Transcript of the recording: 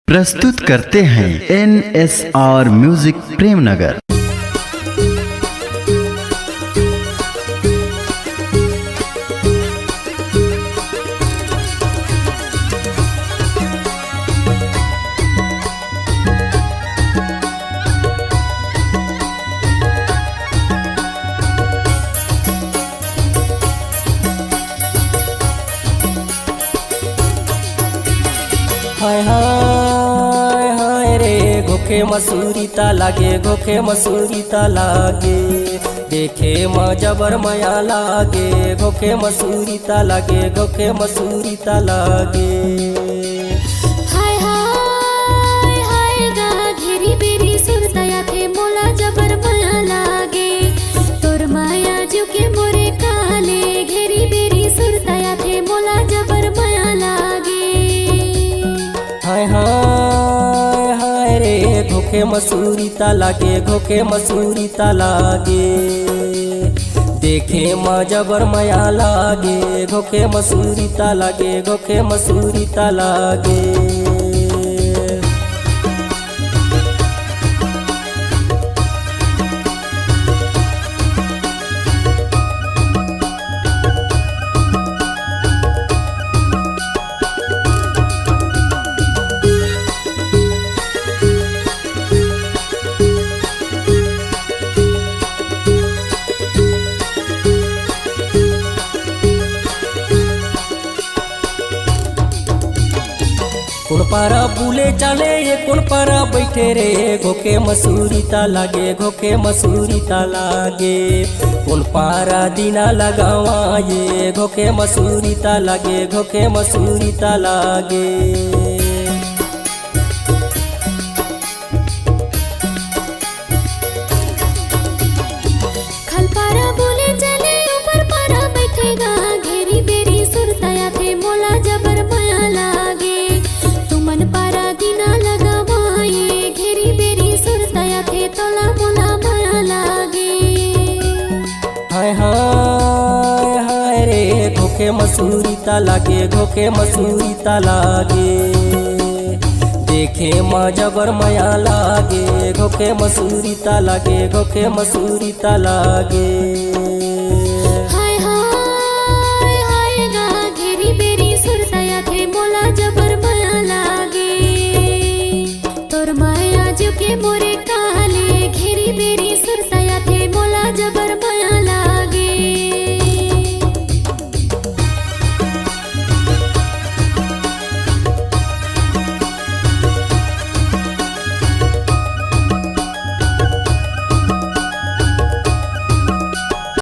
प्रस्तुत करते हैं NSR म्यूजिक प्रेमनगर। हाय हाय हाय रे घोखे मसूरी ता लागे, घोखे मसूरी ता लागे, देखे माँ जबर माया लागे, घोखे मसूरी ता लागे, घोखे मसूरी ता लागे। हाय हाय हाय गा घेरी बेरी सुरतया थे मोला जबर माया लागे, तोर माया जो के मोरे काले, घेरी बेरी सुरतया थे मोला जबर माया लागे। हाय हाय हाय रे घोखे मसूरी ता लागे, घोखे मसूरी ता लागे, देखे माँ जबर माया लागे, घोखे मसूरी ता लागे, घोखे मसूरी ता लागे। कौन पारा बुले चले ये कौन पारा बैठे रे, घोखे मसूरी ता लागे, घोखे मसूरी ता लागे, कौन पारा दीना लगावा ये, घोखे मसूरी ता लागे, घोखे मसूरी ता लागे। खल पारा बोले चले ऊपर पारा बैठेगा, घेरी बेरी सुरतया थे मोला जबर माया लागे, तुमन पारा दीना लगावाए, घेरी बेरी सुरतया थे तोला मोला माया लागे। हाय हाय हाय रे घोखे मसूरी ता लागे, घोखे मसूरी ता लागे, देखे माँ जबर माया लागे, घोखे मसूरी ता लागे, घोखे मसूरी ता लागे।